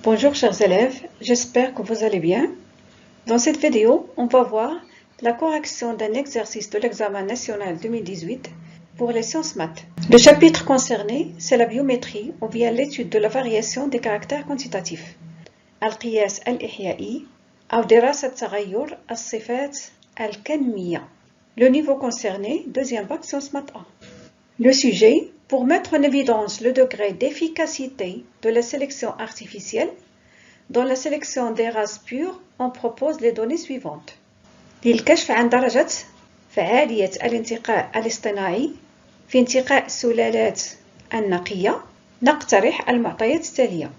Bonjour chers élèves, j'espère que vous allez bien. Dans cette vidéo, on va voir la correction d'un exercice de l'examen national 2018 pour les sciences maths. Le chapitre concerné, c'est la biométrie ou bien l'étude de la variation des caractères quantitatifs. القياس الإحيائي أو دراسة تغير الصفات الكمية. Le niveau concerné, deuxième bac sciences maths 1. Le sujet, pour mettre en évidence le degré d'efficacité de la sélection artificielle, dans la sélection des races pures, on propose les données suivantes. للكشف عن درجة فعالية الانتقاء الاصطناعي في انتقاء السلالات النقية، نقترح المعطيات التالية.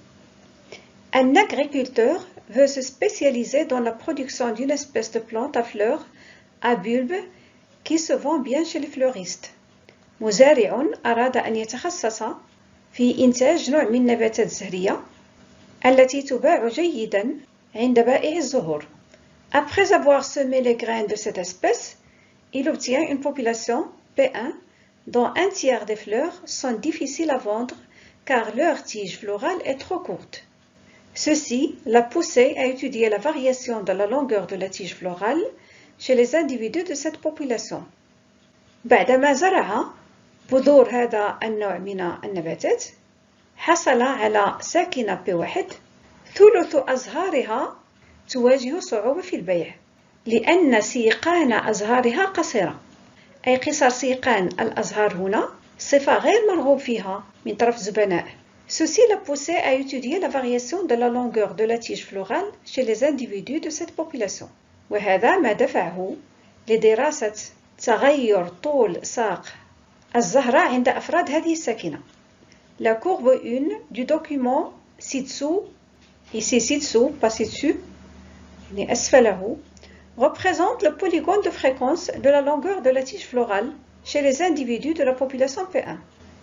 Un agriculteur veut se spécialiser dans la production d'une espèce de plante à fleurs à bulbes qui se vend bien chez les fleuristes. مزارع أراد أن يتخصص في إنتاج نوع من النباتات الزهرية التي تباع جيدا عند بائع الزهور. Après avoir semé les graines de cette espèce, il obtient une population P1 dont un tiers des fleurs sont difficiles à vendre car leur tige florale est trop courte. Ceci l'a poussé à étudier la variation de la longueur de la tige florale chez les individus de cette population. بعدما زرع بذور هذا النوع من النباتات حصل على ساكنة P1 ثلث أزهارها تواجه صعوبة في البيع لأن سيقان أزهارها قصيرة، أي قصر سيقان الأزهار هنا صفة غير مرغوب فيها من طرف الزبناء. Ceci l'a poussé à étudier la variation de la longueur de la tige florale chez les individus de cette population. وهذا ما دفعه لدراسة تغير طول ساق الزهرة عند أفراد هذه الساكنة. La courbe 1 du document ci-dessous, ici ci-dessous, pas ci-dessus, mais أسفله, représente le polygone de fréquence de la longueur de la tige florale chez les individus de la population P1.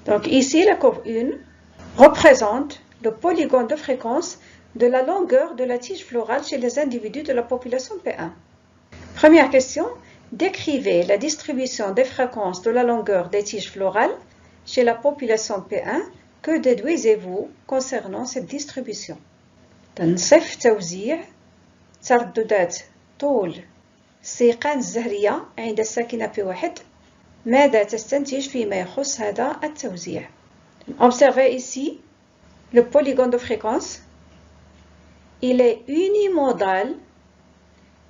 Donc ici, la courbe 1 représente le polygone de fréquence de la longueur de la tige florale chez les individus de la population P1. Première question, décrivez la distribution des fréquences de la longueur des tiges florales chez la population P1. Que déduisez-vous concernant cette distribution? تنصف توزيع ترددات طول سيقان الزهرية عند الساكنة P1. ماذا تستنتج فيما يخص هذا التوزيع؟ Observez ici le polygone de fréquence. Il est unimodal.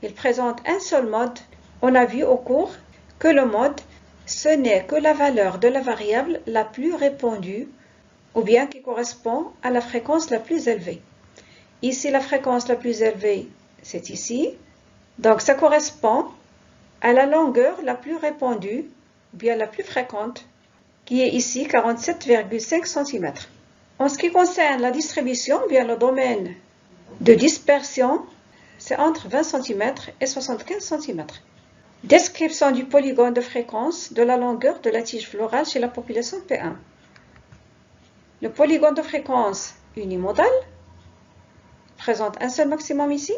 Il présente un seul mode. On a vu au cours que le mode, ce n'est que la valeur de la variable la plus répandue ou bien qui correspond à la fréquence la plus élevée. Ici, la fréquence la plus élevée, c'est ici. Donc, ça correspond à la longueur la plus répandue ou bien la plus fréquente, qui est ici 47,5 cm. En ce qui concerne la distribution, bien le domaine de dispersion, c'est entre 20 cm et 75 cm. Description du polygone de fréquence de la longueur de la tige florale chez la population P1. Le polygone de fréquence unimodal présente un seul maximum ici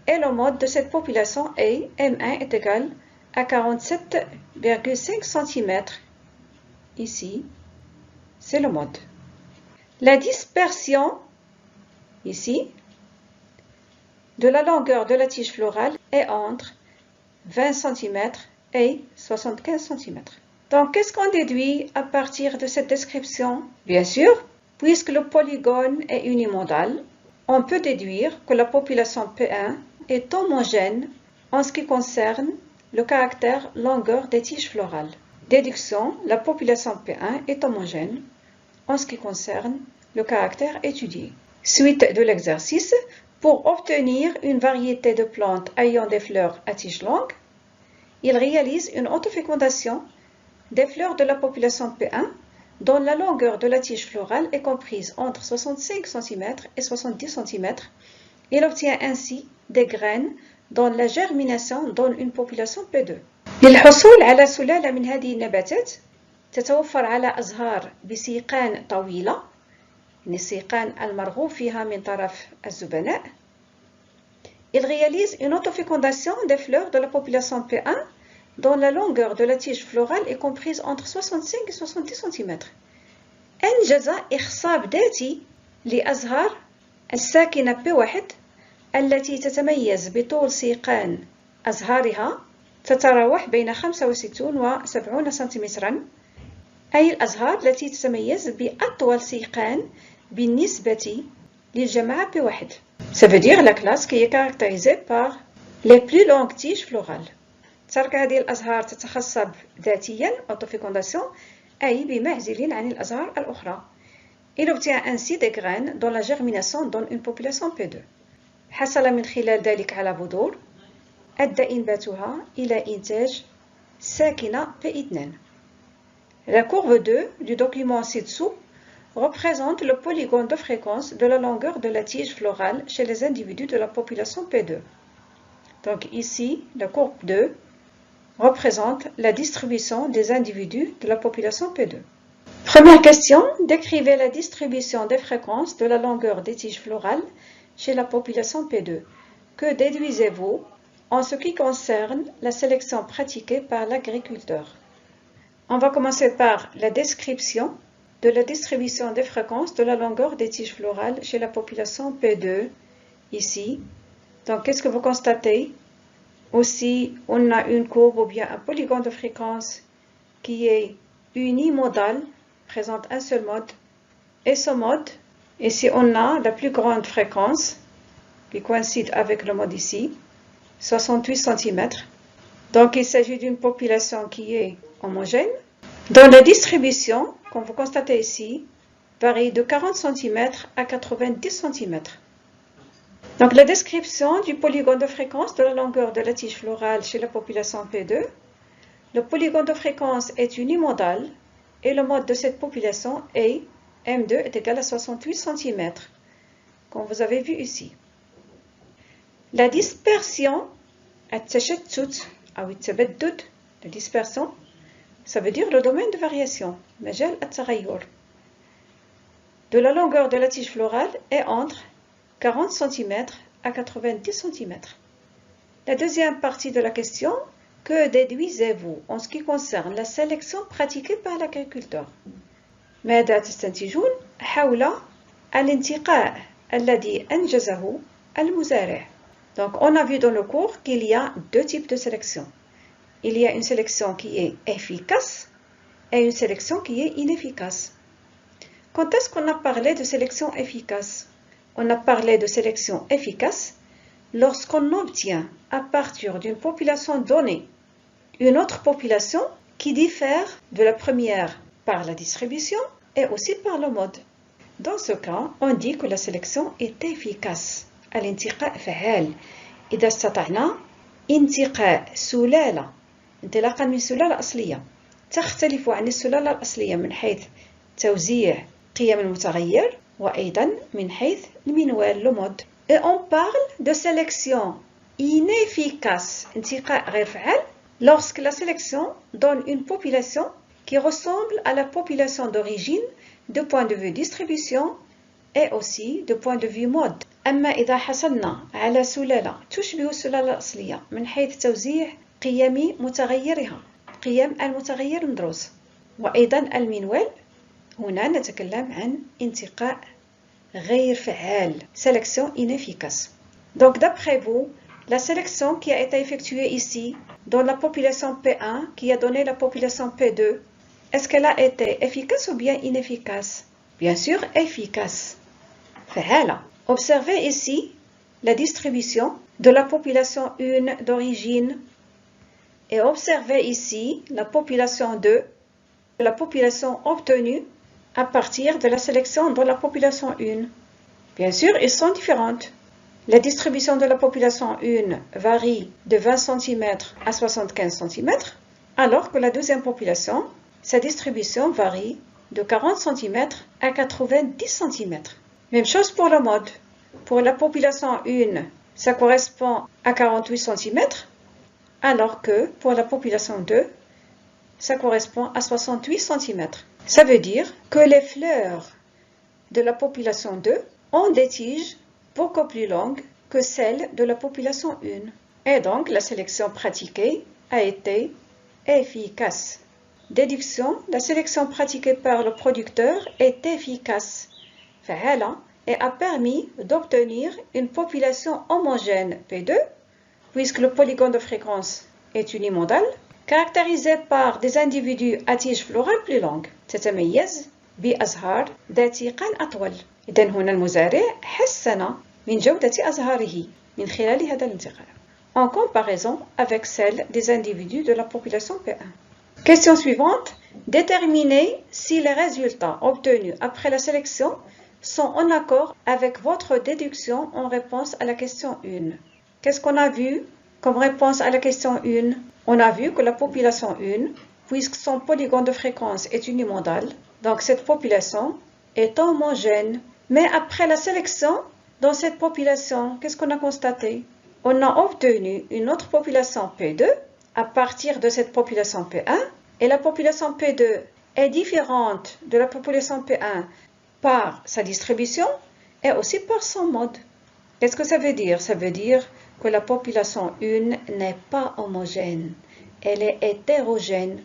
et le mode de cette population est M1 est égal à 47,5 cm. Ici, c'est le mode. La dispersion, ici, de la longueur de la tige florale est entre 20 cm et 75 cm. Donc, qu'est-ce qu'on déduit à partir de cette description? Bien sûr, puisque le polygone est unimodal, on peut déduire que la population P1 est homogène en ce qui concerne le caractère longueur des tiges florales. Déduction, la population P1 est homogène en ce qui concerne le caractère étudié. Suite de l'exercice, pour obtenir une variété de plantes ayant des fleurs à tiges longues, il réalise une autofécondation des fleurs de la population P1 dont la longueur de la tige florale est comprise entre 65 cm et 70 cm. Il obtient ainsi des graines dont la germination donne une population P2. للحصول على سلالة من هذه النباتات تتوفر على أزهار بسيقان طويلة، يعني السيقان المرغوب فيها من طرف الزبناء. Il réalise une autofécondation des fleurs de la population P1 dont la longueur de la tige florale est comprise entre 65 et 70 cm. أنجز إخصاب ذاتي لأزهار الساكنة P1 التي تتميز بطول سيقان أزهارها تتراوح بين 65 و 70 سنتيمترا، أي الأزهار التي تتميز بأطول سيقان بالنسبة للجماعة P1. Ça veut dire la classe qui est caractérisée par les plus longues tiges florales. ترك هذه الأزهار تتخصب ذاتيا autofécondation أي بمعزل عن الأزهار الأخرى. Il obtient ainsi des graines dont la germination donne une population P2. حصل من خلال ذلك على بذور أدى إنباتها إلى إنتاج ساكنة P2. La courbe 2 du document ci-dessous représente le polygone de fréquence de la longueur de la tige florale chez les individus de la population P2. Donc ici, la courbe 2 représente la distribution des individus de la population P2. Première question, décrivez la distribution des fréquences de la longueur des tiges florales chez la population P2. Que déduisez-vous en ce qui concerne la sélection pratiquée par l'agriculteur? On va commencer par la description de la distribution des fréquences de la longueur des tiges florales chez la population P2, ici. Donc, qu'est-ce que vous constatez? Aussi, on a une courbe ou bien un polygone de fréquence qui est unimodal, présente un seul mode. Et ce mode, ici on a la plus grande fréquence qui coïncide avec le mode ici, 68 cm. Donc, il s'agit d'une population qui est homogène, dont la distribution, comme vous constatez ici, varie de 40 cm à 90 cm. Donc, la description du polygone de fréquence de la longueur de la tige florale chez la population P2. Le polygone de fréquence est unimodal et le mode de cette population est M2 est égal à 68 cm, comme vous avez vu ici. La dispersion, la dispersion, ça veut dire le domaine de variation, de la longueur de la tige florale est entre 40 cm à 90 cm. La deuxième partie de la question, que déduisez-vous en ce qui concerne la sélection pratiquée par l'agriculteur? ماذا تستنتجون حول الانتقاء الذي أنجزه المزارع? Donc, on a vu dans le cours qu'il y a deux types de sélection. Il y a une sélection qui est efficace et une sélection qui est inefficace. Quand est-ce qu'on a parlé de sélection efficace? On a parlé de sélection efficace lorsqu'on obtient à partir d'une population donnée une autre population qui diffère de la première par la distribution et aussi par le mode. Dans ce cas, on dit que la sélection est efficace. الانتقاء فعال. إذا استطعنا انتقاء سلالة انطلاقا من سلالة أصلية تختلف عن السلالة الأصلية من حيث توزيع قيم المتغير وأيضا من حيث المنوال le mode. Et on parle de sélection inefficace, انتقاء غير فعال, lorsque la sélection donne une population qui ressemble à la population d'origine de point de vue distribution et aussi de point de vue mode. أما إذا حصلنا على سلالة تشبه السلالة الأصلية من حيث توزيع قيم متغيرها قيم المتغير المدروس وأيضا المنوال, هنا نتكلم عن انتقاء غير فعال, sélection inefficace. Donc d'après vous, la sélection qui a été effectuée ici dans la population P1 qui a donné la population P2, est-ce qu'elle a été efficace ou bien inefficace? Bien sûr, efficace. فعالة. Observez ici la distribution de la population 1 d'origine et observez ici la population 2, la population obtenue à partir de la sélection de la population 1. Bien sûr, ils sont différentes. La distribution de la population 1 varie de 20 cm à 75 cm, alors que la deuxième population, sa distribution varie de 40 cm à 90 cm. Même chose pour le mode. Pour la population 1, ça correspond à 48 cm, alors que pour la population 2, ça correspond à 68 cm. Ça veut dire que les fleurs de la population 2 ont des tiges beaucoup plus longues que celles de la population 1. Et donc, la sélection pratiquée a été efficace. Déduction, la sélection pratiquée par le producteur est efficace. فعالة et a permis d'obtenir une population homogène P2, puisque le polygone de fréquence est unimodal, caractérisé par des individus à tige florale plus longue تتميز بأزهار ذات قان أطول. إذن هنا المزارع حسن من جودة أزهاره من خلال هذا الانتقال en comparaison avec celle des individus de la population P1. Question suivante. Déterminez si les résultats obtenus après la sélection sont en accord avec votre déduction en réponse à la question 1. Qu'est-ce qu'on a vu comme réponse à la question 1? On a vu que la population 1, puisque son polygone de fréquence est unimodal, donc cette population est homogène. Mais après la sélection, dans cette population, qu'est-ce qu'on a constaté? On a obtenu une autre population P2 à partir de cette population P1, et la population P2 est différente de la population P1 par sa distribution et aussi par son mode. Qu'est-ce que ça veut dire? Ça veut dire que la population 1 n'est pas homogène, elle est hétérogène,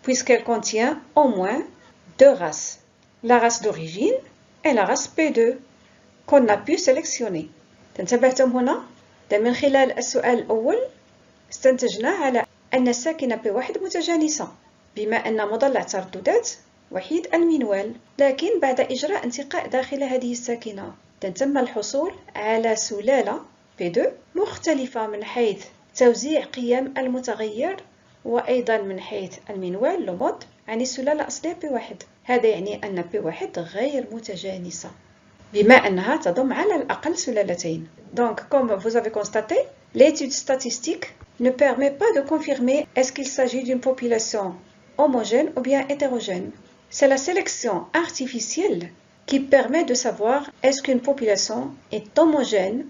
puisqu'elle contient au moins deux races, la race d'origine et la race P2 qu'on a pu sélectionner. تنتبهتم هنا؟ من خلال السؤال الأول استنتجنا على أن الساكنة P1 متجانسة بما أن مضلع ترددات وحيد المنوال، لكن بعد إجراء انتقاء داخل هذه الساكنة تم الحصول على سلالة P2 مختلفة من حيث توزيع قيم المتغير وأيضا من حيث المنوال لمود عن السلالة الأصلية P1. هذا يعني أن P1 غير متجانسة بما أنها تضم على الأقل سلالتين. Donc, comme vous avez constaté, l'étude statistique ne permet pas de confirmer est-ce qu'il s'agit d'une population homogène ou bien hétérogène. C'est la sélection artificielle qui permet de savoir est-ce qu'une population est homogène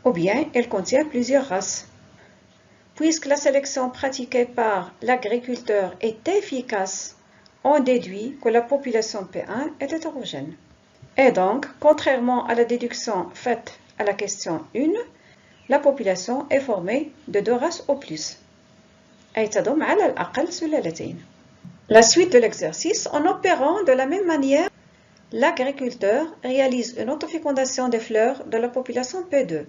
ou bien elle contient plusieurs races. Puisque la sélection pratiquée par l'agriculteur est efficace, on déduit que la population P1 est hétérogène. Et donc, contrairement à la déduction faite à la question 1, la population est formée de deux races au plus. أي تضم على الأقل سلالتين. La suite de l'exercice, en opérant de la même manière, l'agriculteur réalise une autofécondation des fleurs de la population P2,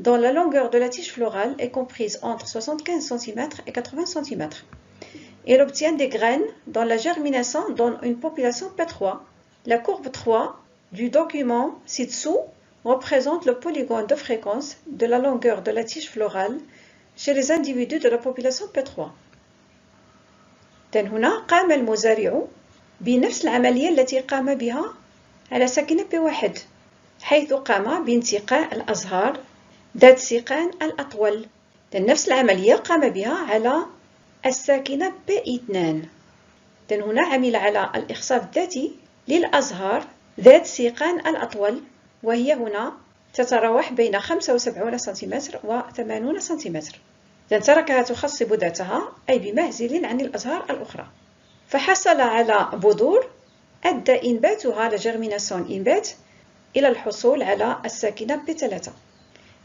dont la longueur de la tige florale est comprise entre 75 cm et 80 cm. Il obtient des graines dont la germination donne une population P3. La courbe 3 du document ci-dessous représente le polygone de fréquence de la longueur de la tige florale chez les individus de la population P3. هنا قام المزارع بنفس العملية التي قام بها على ساكنة P1، حيث قام بانتقاء الأزهار ذات سيقان الأطول. نفس العملية قام بها على الساكنة P2. هنا عمل على الإخصاب الذاتي للأزهار ذات سيقان الأطول، وهي هنا تتراوح بين 75 سنتيمتر و 80 سنتيمتر. تركها تخصب ذاتها أي بمعزل عن الأزهار الأخرى. فحصل على بذور أدى إنباتها لجرميناسيون إنبات إلى الحصول على الساكنة P3.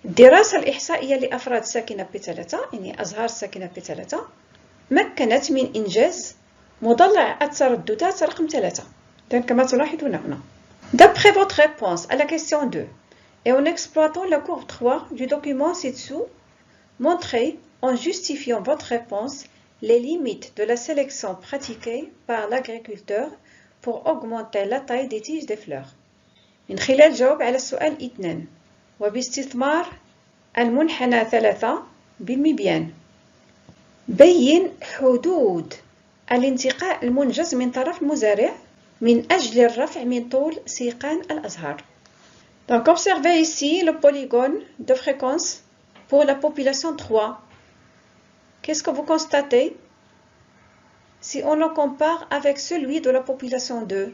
الدراسة الإحصائية لأفراد ساكنة P3 يعني أزهار ساكنة P3 مكنت من إنجاز مضلع الترددات رقم 3 كما تلاحظون هنا. D'après votre réponse à la question 2 et en exploitant la courbe 3 du document ci-dessous, montrez en justifiant votre réponse les limites de la sélection pratiquée par l'agriculteur pour augmenter la taille des tiges des fleurs. من خلال جواب على السؤال 2 وباستثمار المنحنى 3 بالمبيان. بين حدود الانتقاء المنجز من طرف المزارع من أجل الرفع من طول سيقان الأزهار. Donc observez ici le polygone de fréquence pour la population 3. Qu'est-ce que vous constatez si on le compare avec celui de la population 2?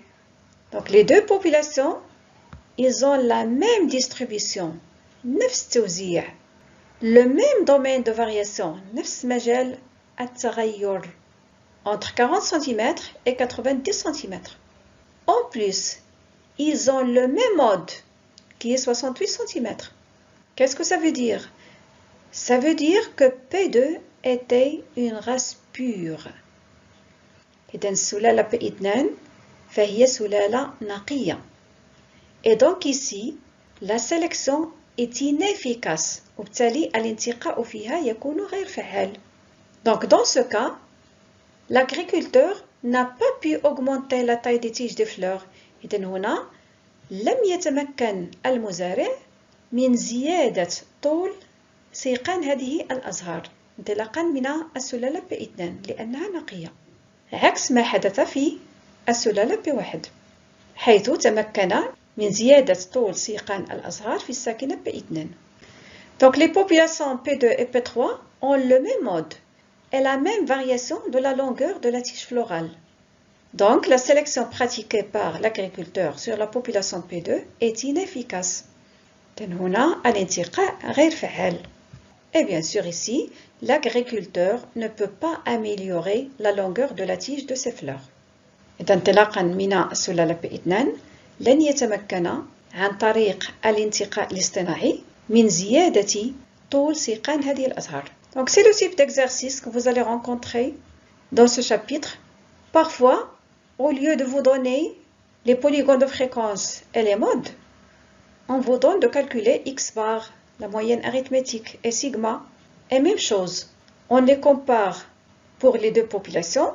Donc les deux populations, ils ont la même distribution, نفس التوزيع, le même domaine de variation, نفس مجال التغير, entre 40 cm et 90 cm. En plus, ils ont le même mode, qui est 68 cm. Qu'est-ce que ça veut dire? Ça veut dire que P2 était une race pure. إذن السلالة P2 فهي سلالة نقية. Et donc ici, la sélection est inefficace. وبالتالي الانتقاء فيها يكون غير فعال. Donc dans ce cas, l'agriculteur n'a pas pu augmenter la taille des tiges des fleurs. إذن هنا لم يتمكن المزارع من زيادة طول سيقان هذه الأزهار انطلاقا من السلالة B2 لأنها نقية، عكس ما حدث في السلالة B1 حيث تمكن من زيادة طول سيقان الأزهار في الساكنة B2. Donc les populations P2 et P3 ont le même mode et la même variation de la longueur de la tige florale. Donc la sélection pratiquée par l'agriculteur sur la population P2 est inefficace. هنا الانتقاء غير فعال. Et bien sûr ici, l'agriculteur ne peut pas améliorer la longueur de la tige de ses fleurs. انطلاقا من السلالة B2 لن يتمكن عن طريق الانتقاء الاصطناعي من زيادة طول سيقان هذه الأزهار. Donc c'est le type d'exercice que vous allez rencontrer dans ce chapitre. Parfois, au lieu de vous donner les polygones de fréquence et les modes, on vous donne de calculer x bar, la moyenne arithmétique, et sigma. Et même chose, on les compare pour les deux populations.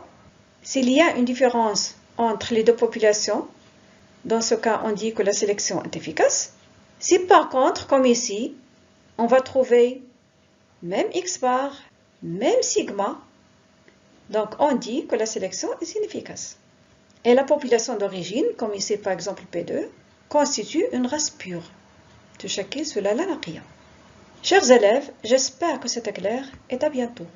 S'il y a une différence entre les deux populations, dans ce cas, on dit que la sélection est efficace. Si par contre, comme ici, on va trouver même x bar, même sigma, donc on dit que la sélection est inefficace. Et la population d'origine, comme ici par exemple P2, constitue une race pure. تشكل سلالة نقية. Chers élèves, j'espère que c'était clair et à bientôt.